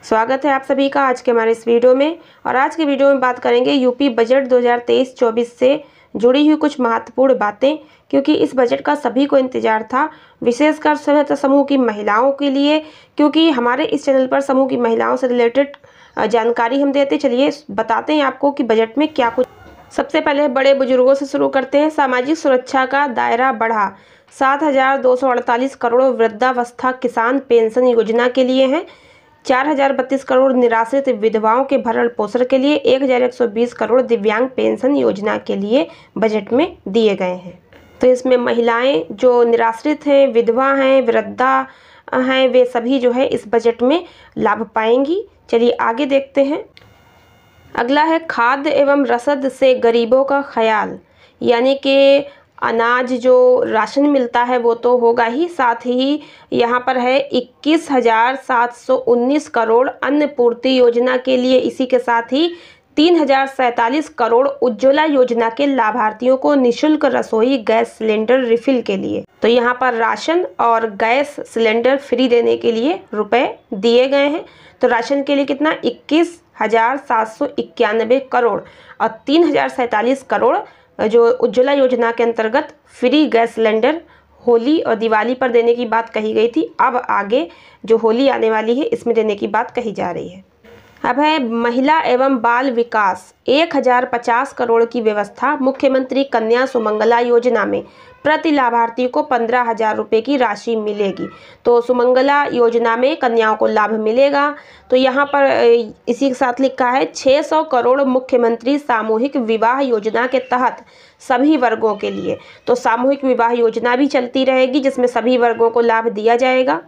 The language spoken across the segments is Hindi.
स्वागत है आप सभी का आज के हमारे इस वीडियो में। और आज के वीडियो में बात करेंगे यूपी बजट 2023-24 से जुड़ी हुई कुछ महत्वपूर्ण बातें, क्योंकि इस बजट का सभी को इंतजार था, विशेषकर स्वयं समूह की महिलाओं के लिए, क्योंकि हमारे इस चैनल पर समूह की महिलाओं से रिलेटेड जानकारी हम देते। चलिए बताते हैं आपको कि बजट में क्या कुछ। सबसे पहले बड़े बुजुर्गों से शुरू करते हैं। सामाजिक सुरक्षा का दायरा बढ़ा, 7,248 करोड़ वृद्धावस्था किसान पेंशन योजना के लिए हैं, 4,032 करोड़ निराश्रित विधवाओं के भरण पोषण के लिए, 1,120 करोड़ दिव्यांग पेंशन योजना के लिए बजट में दिए गए हैं। तो इसमें महिलाएं जो निराश्रित हैं, विधवा हैं, वृद्धा हैं, वे सभी जो है इस बजट में लाभ पाएंगी। चलिए आगे देखते हैं। अगला है खाद्य एवं रसद से गरीबों का ख्याल, यानी कि अनाज जो राशन मिलता है वो तो होगा ही, साथ ही यहाँ पर है 21,719 करोड़ अन्न पूर्ति योजना के लिए। इसी के साथ ही 3,047 करोड़ उज्ज्वला योजना के लाभार्थियों को निःशुल्क रसोई गैस सिलेंडर रिफिल के लिए। तो यहाँ पर राशन और गैस सिलेंडर फ्री देने के लिए रुपए दिए गए हैं। तो राशन के लिए कितना, 21,791 करोड़ और 3,047 करोड़ जो उज्ज्वला योजना के अंतर्गत फ्री गैस सिलेंडर होली और दिवाली पर देने की बात कही गई थी। अब आगे जो होली आने वाली है इसमें देने की बात कही जा रही है। अब है महिला एवं बाल विकास, 1,050 करोड़ की व्यवस्था। मुख्यमंत्री कन्या सुमंगला योजना में प्रति लाभार्थी को 15,000 रुपये की राशि मिलेगी। तो सुमंगला योजना में कन्याओं को लाभ मिलेगा। तो यहाँ पर इसी के साथ लिखा है 600 करोड़ मुख्यमंत्री सामूहिक विवाह योजना के तहत सभी वर्गों के लिए। तो सामूहिक विवाह योजना भी चलती रहेगी जिसमें सभी वर्गों को लाभ दिया जाएगा।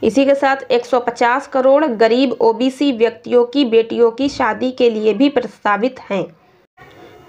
इसी के साथ 150 करोड़ गरीब ओबीसी व्यक्तियों की बेटियों की शादी के लिए भी प्रस्तावित हैं।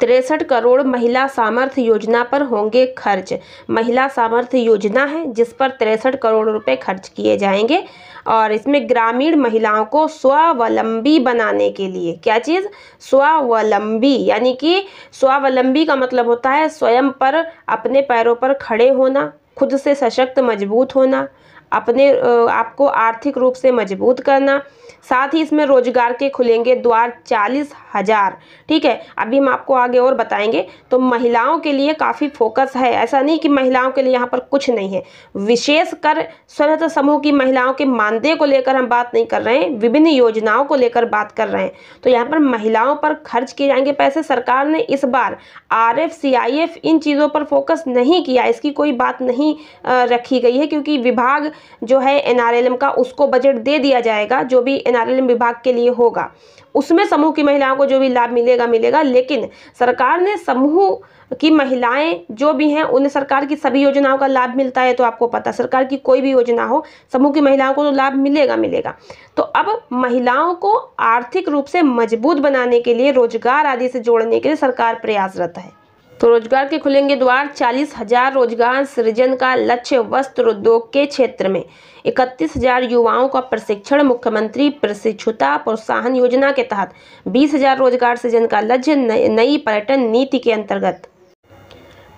63 करोड़ महिला सामर्थ्य योजना पर होंगे खर्च। महिला सामर्थ्य योजना है जिस पर 63 करोड़ रुपए खर्च किए जाएंगे। और इसमें ग्रामीण महिलाओं को स्वावलंबी बनाने के लिए, क्या चीज़, स्वावलंबी, यानी कि स्वावलंबी का मतलब होता है स्वयं पर अपने पैरों पर खड़े होना, खुद से सशक्त मजबूत होना, अपने आपको आर्थिक रूप से मजबूत करना। साथ ही इसमें रोजगार के खुलेंगे द्वार 40,000। ठीक है, अभी हम आपको आगे और बताएंगे। तो महिलाओं के लिए काफ़ी फोकस है, ऐसा नहीं कि महिलाओं के लिए यहाँ पर कुछ नहीं है। विशेषकर स्वयं समूह की महिलाओं के मानदेय को लेकर हम बात नहीं कर रहे हैं, विभिन्न योजनाओं को लेकर बात कर रहे हैं। तो यहाँ पर महिलाओं पर खर्च किए जाएंगे पैसे। सरकार ने इस बार RF CIF इन चीज़ों पर फोकस नहीं किया, इसकी कोई बात नहीं रखी गई है, क्योंकि विभाग जो है NRLM का उसको बजट दे दिया जाएगा। जो भी NRLM विभाग के लिए होगा उसमें समूह की महिलाओं को जो भी लाभ मिलेगा। लेकिन सरकार ने समूह की महिलाएं जो भी हैं उन्हें सरकार की सभी योजनाओं का लाभ मिलता है। तो आपको पता, सरकार की कोई भी योजना हो, समूह की महिलाओं को तो लाभ मिलेगा। तो अब महिलाओं को आर्थिक रूप से मजबूत बनाने के लिए, रोजगार आदि से जोड़ने के लिए सरकार प्रयासरत है। तो रोजगार के खुलेंगे द्वार, 40,000 रोजगार सृजन का लक्ष्य। वस्त्र उद्योग के क्षेत्र में 31,000 युवाओं का प्रशिक्षण। मुख्यमंत्री प्रशिक्षुता प्रोत्साहन योजना के तहत 20,000 रोजगार सृजन का लक्ष्य। नई पर्यटन नीति के अंतर्गत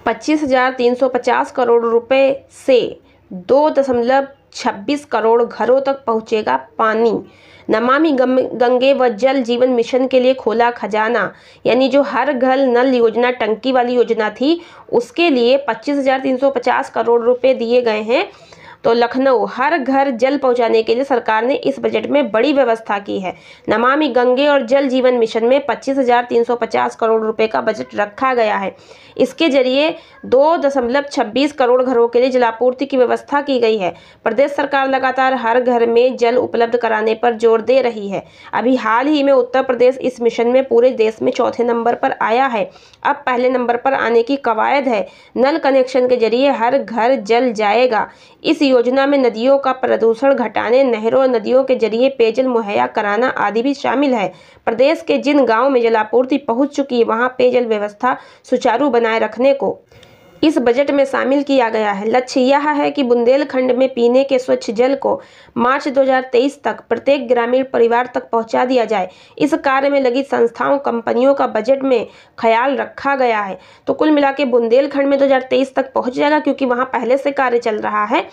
25,350 करोड़ रुपए से 2.26 करोड़ घरों तक पहुंचेगा पानी। नमामि गंगे व जल जीवन मिशन के लिए खोला खजाना, यानी जो हर घर नल योजना, टंकी वाली योजना थी, उसके लिए 25,350 करोड़ रुपए दिए गए हैं। तो लखनऊ हर घर जल पहुंचाने के लिए सरकार ने इस बजट में बड़ी व्यवस्था की है। नमामि गंगे और जल जीवन मिशन में 25,350 करोड़ रुपए का बजट रखा गया है। इसके जरिए 2.26 करोड़ घरों के लिए जलापूर्ति की व्यवस्था की गई है। प्रदेश सरकार लगातार हर घर में जल उपलब्ध कराने पर जोर दे रही है। अभी हाल ही में उत्तर प्रदेश इस मिशन में पूरे देश में चौथे नंबर पर आया है। अब पहले नंबर पर आने की कवायद है। नल कनेक्शन के जरिए हर घर जल जाएगा। इस योजना में नदियों का प्रदूषण घटाने, नहरों और नदियों के जरिए पेयजल मुहैया कराना आदि भी शामिल है। प्रदेश के जिन गांवों में जलापूर्ति पहुंच चुकी है वहां पेयजल व्यवस्था सुचारू बनाए रखने को इस बजट में शामिल किया गया है। लक्ष्य यह है कि बुंदेलखंड में पीने के स्वच्छ जल को मार्च 2023 तक प्रत्येक ग्रामीण परिवार तक पहुंचा दिया जाए। इस कार्य में लगी संस्थाओं, कंपनियों का बजट में ख्याल रखा गया है। तो कुल मिला के बुंदेलखंड में 2023 तक पहुंच जाएगा, क्योंकि वहां पहले से कार्य चल रहा है।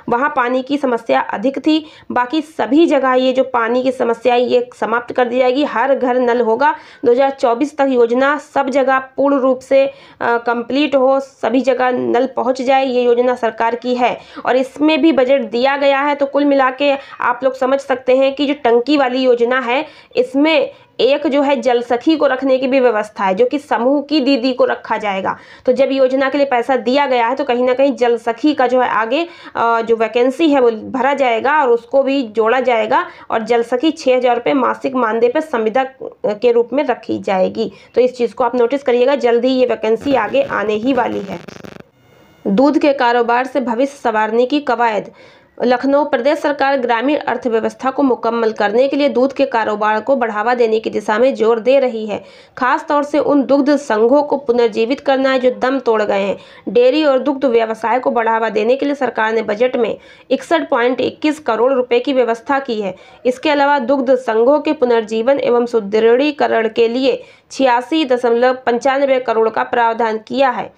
वहाँ पानी की समस्या अधिक थी। बाकी सभी जगह ये जो पानी की समस्या ये समाप्त कर दी जाएगी, हर घर नल होगा। 2024 तक योजना सब जगह पूर्ण रूप से कंप्लीट हो, सभी जगह नल पहुँच जाए, ये योजना सरकार की है। और इसमें भी बजट दिया गया है। तो कुल मिला के आप लोग समझ सकते हैं कि जो टंकी वाली योजना है इसमें एक जो है जल सखी को रखने की भी व्यवस्था है, जो कि समूह की दीदी को रखा जाएगा। तो जब योजना के लिए पैसा दिया गया है तो कहीं ना कहीं जल सखी का जो है आगे जो वैकेंसी है वो भरा जाएगा और उसको भी जोड़ा जाएगा। और जल सखी 6,000 रुपये मासिक मानदेय पर संविदा के रूप में रखी जाएगी। तो इस चीज़ को आप नोटिस करिएगा, जल्द ही ये वैकेंसी आगे आने ही वाली है। दूध के कारोबार से भविष्य संवारने की कवायद। लखनऊ प्रदेश सरकार ग्रामीण अर्थव्यवस्था को मुकम्मल करने के लिए दूध के कारोबार को बढ़ावा देने की दिशा में जोर दे रही है। खास तौर से उन दुग्ध संघों को पुनर्जीवित करना है जो दम तोड़ गए हैं। डेयरी और दुग्ध व्यवसाय को बढ़ावा देने के लिए सरकार ने बजट में 61.21 करोड़ रुपए की व्यवस्था की है। इसके अलावा दुग्ध संघों के पुनर्जीवन एवं सुदृढ़ीकरण के लिए 86.95 करोड़ का प्रावधान किया है।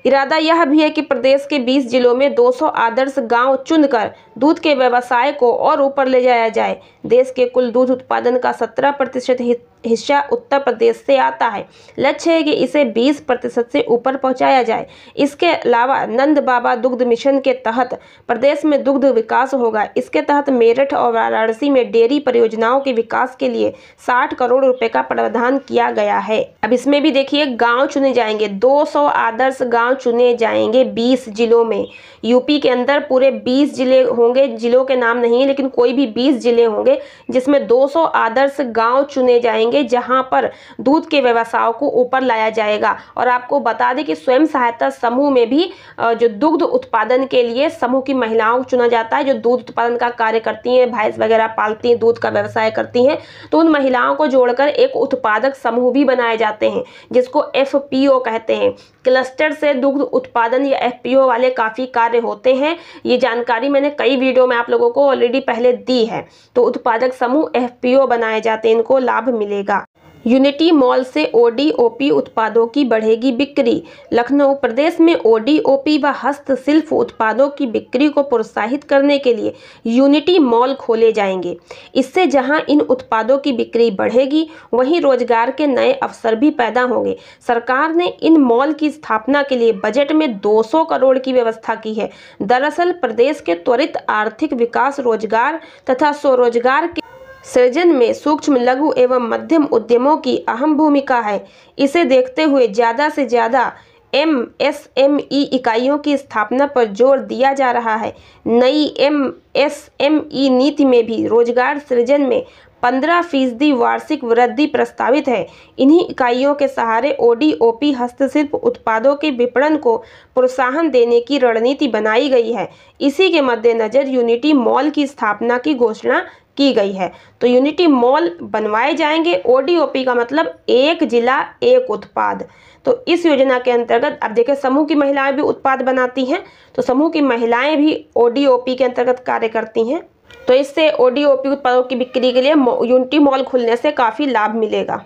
इरादा यह भी है कि प्रदेश के 20 जिलों में 200 आदर्श गांव चुनकर दूध के व्यवसाय को और ऊपर ले जाया जाए। देश के कुल दूध उत्पादन का 17% हिस्सा उत्तर प्रदेश से आता है। लक्ष्य है कि इसे 20% से ऊपर पहुंचाया जाए। इसके अलावा नंद बाबा दुग्ध मिशन के तहत प्रदेश में दुग्ध विकास होगा। इसके तहत मेरठ और वाराणसी में डेयरी परियोजनाओं के विकास के लिए 60 करोड़ रुपए का प्रावधान किया गया है। अब इसमें भी देखिए गाँव चुने जाएंगे, 200 आदर्श गाँव चुने जाएंगे 20 जिलों में। यूपी के अंदर पूरे 20 जिले होंगे, जिलों के नाम नहीं है लेकिन कोई भी 20 जिले होंगे जिसमें 200 आदर्श गांव चुने जाएंगे जहां पर दूध के व्यवसायों को ऊपर लाया जाएगा। और आपको बता दें कि स्वयं सहायता समूह में भी जो दुग्ध उत्पादन के लिए समूह की महिलाओं को चुना जाता है, जो दूध उत्पादन का कार्य करती हैं, भैंस वगैरह पालती हैं, दूध का व्यवसाय करती हैं। तो उन महिलाओं को जोड़कर एक उत्पादक समूह भी बनाए जाते हैं जिसको FPO कहते हैं। क्लस्टर से दुग्ध उत्पादन या FPO वाले काफ़ी कार्य होते हैं। ये जानकारी मैंने कई वीडियो में आप लोगों को ऑलरेडी पहले दी है। तो उत्पादक समूह FPO बनाए जाते हैं, इनको लाभ मिलेगा। यूनिटी मॉल से ODOP उत्पादों की बढ़ेगी बिक्री। लखनऊ प्रदेश में ODOP व हस्तशिल्प उत्पादों की बिक्री को प्रोत्साहित करने के लिए यूनिटी मॉल खोले जाएंगे। इससे जहां इन उत्पादों की बिक्री बढ़ेगी वहीं रोजगार के नए अवसर भी पैदा होंगे। सरकार ने इन मॉल की स्थापना के लिए बजट में 200 करोड़ की व्यवस्था की है। दरअसल प्रदेश के त्वरित आर्थिक विकास, रोजगार तथा स्वरोजगार के सृजन में सूक्ष्म, लघु एवं मध्यम उद्यमों की अहम भूमिका है। इसे देखते हुए ज़्यादा से ज़्यादा MSME इकाइयों की स्थापना पर जोर दिया जा रहा है। नई MSME नीति में भी रोजगार सृजन में 15% वार्षिक वृद्धि प्रस्तावित है। इन्हीं इकाइयों के सहारे ODOP हस्तशिल्प उत्पादों के विपणन को प्रोत्साहन देने की रणनीति बनाई गई है। इसी के मद्देनजर यूनिटी मॉल की स्थापना की घोषणा की गई है। तो यूनिटी मॉल बनवाए जाएंगे। ODOP का मतलब एक जिला एक उत्पाद। तो इस योजना के अंतर्गत अब देखिए समूह की महिलाएं भी उत्पाद बनाती हैं, तो समूह की महिलाएं भी ODOP के अंतर्गत कार्य करती हैं। तो इससे ODOP उत्पादों की बिक्री के लिए यूनिटी मॉल खुलने से काफ़ी लाभ मिलेगा।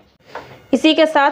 इसी के साथ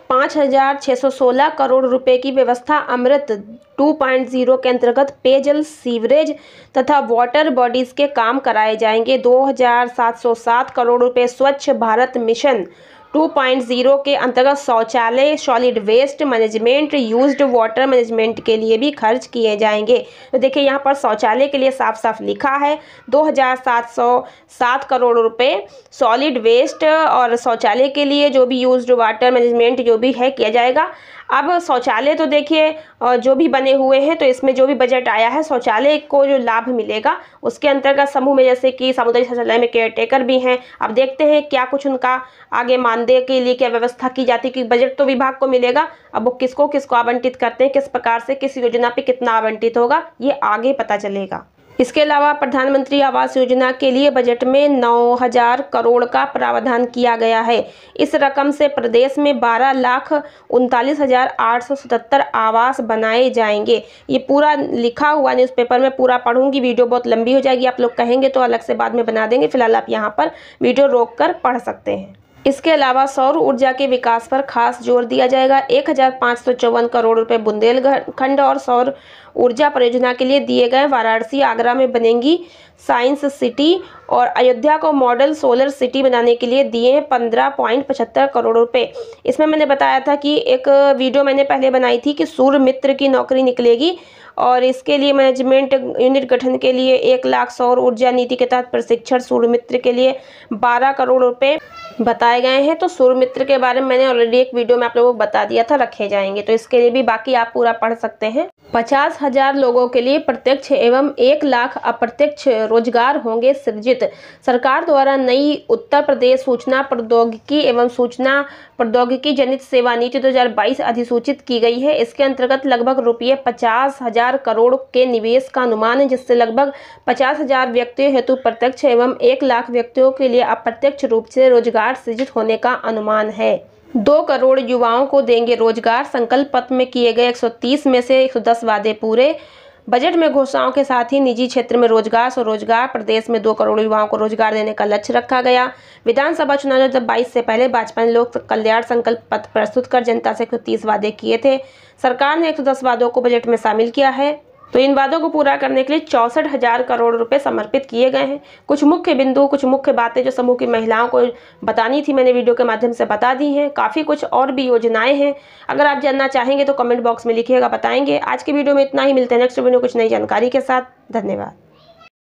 5,616 करोड़ रुपए की व्यवस्था अमृत 2.0 के अंतर्गत पेयजल, सीवरेज तथा वाटर बॉडीज के काम कराए जाएंगे। 2,707 करोड़ रुपए स्वच्छ भारत मिशन 2.0 के अंतर्गत शौचालय, solid waste management, used water management के लिए भी खर्च किए जाएंगे। तो देखिए यहाँ पर शौचालय के लिए साफ साफ लिखा है 2,707 करोड़ रुपए सॉलिड वेस्ट और शौचालय के लिए जो भी यूज्ड वाटर मैनेजमेंट जो भी है किया जाएगा। अब शौचालय तो देखिए जो भी बने हुए हैं, तो इसमें जो भी बजट आया है शौचालय को जो लाभ मिलेगा उसके अंतर्गत समूह में जैसे कि सामुदायिक शौचालय में केयर टेकर भी हैं। अब देखते हैं क्या कुछ उनका आगे मानदेय के लिए क्या व्यवस्था की जाती है, क्योंकि बजट तो विभाग को मिलेगा। अब वो किसको किसको आवंटित करते हैं, किस प्रकार से किस योजना पे कितना आवंटित होगा, ये आगे पता चलेगा। इसके अलावा प्रधानमंत्री आवास योजना के लिए बजट में 9,000 करोड़ का प्रावधान किया गया है। इस रकम से प्रदेश में 12,39,877 आवास बनाए जाएंगे। ये पूरा लिखा हुआ न्यूज़पेपर में पूरा पढ़ूंगी, वीडियो बहुत लंबी हो जाएगी। आप लोग कहेंगे तो अलग से बाद में बना देंगे, फिलहाल आप यहाँ पर वीडियो रोक कर पढ़ सकते हैं। इसके अलावा सौर ऊर्जा के विकास पर खास जोर दिया जाएगा। 1554 करोड़ रुपए बुंदेलखंड और सौर ऊर्जा परियोजना के लिए दिए गए। वाराणसी आगरा में बनेंगी साइंस सिटी और अयोध्या को मॉडल सोलर सिटी बनाने के लिए दिए 15.75 करोड़ रुपए। इसमें मैंने बताया था कि एक वीडियो मैंने पहले बनाई थी कि सूर्य मित्र की नौकरी निकलेगी और इसके लिए मैनेजमेंट यूनिट गठन के लिए 1 लाख सौर ऊर्जा नीति के तहत प्रशिक्षण सूर्य मित्र के लिए 12 करोड़ रुपए बताए गए हैं। तो सूर्य मित्र के बारे में मैंने ऑलरेडी एक वीडियो में आप लोगों को बता दिया था, रखे जाएंगे, तो इसके लिए भी बाकी आप पूरा पढ़ सकते हैं। 50,000 लोगों के लिए प्रत्यक्ष एवं 1 लाख अप्रत्यक्ष रोजगार होंगे सृजित। सरकार द्वारा नई उत्तर प्रदेश सूचना प्रौद्योगिकी एवं सूचना प्रौद्योगिकी जनित सेवा नीति 2022 अधिसूचित की गई है। इसके अंतर्गत लगभग रुपये 50,000 करोड़ के निवेश का अनुमान है, जिससे लगभग 50,000 व्यक्तियों हेतु प्रत्यक्ष एवं 1 लाख व्यक्तियों के लिए अप्रत्यक्ष रूप से रोजगार सृजित होने का अनुमान है। 2 करोड़ युवाओं को देंगे रोजगार। संकल्प पत्र में किए गए 130 में से 110 वादे पूरे। बजट में घोषणाओं के साथ ही निजी क्षेत्र में रोजगार स्वरोजगार। प्रदेश में 2 करोड़ युवाओं को रोजगार देने का लक्ष्य रखा गया। विधानसभा चुनाव 2022 से पहले भाजपा ने लोक कल्याण संकल्प पत्र प्रस्तुत कर जनता से 130 वादे किए थे। सरकार ने 110 वादों को बजट में शामिल किया है। तो इन वादों को पूरा करने के लिए 64,000 करोड़ रुपए समर्पित किए गए हैं। कुछ मुख्य बिंदु, कुछ मुख्य बातें जो समूह की महिलाओं को बतानी थी, मैंने वीडियो के माध्यम से बता दी हैं। काफ़ी कुछ और भी योजनाएं हैं, अगर आप जानना चाहेंगे तो कमेंट बॉक्स में लिखिएगा, बताएंगे। आज की वीडियो में इतना ही, मिलते हैं नेक्स्ट वीडियो कुछ नई जानकारी के साथ। धन्यवाद।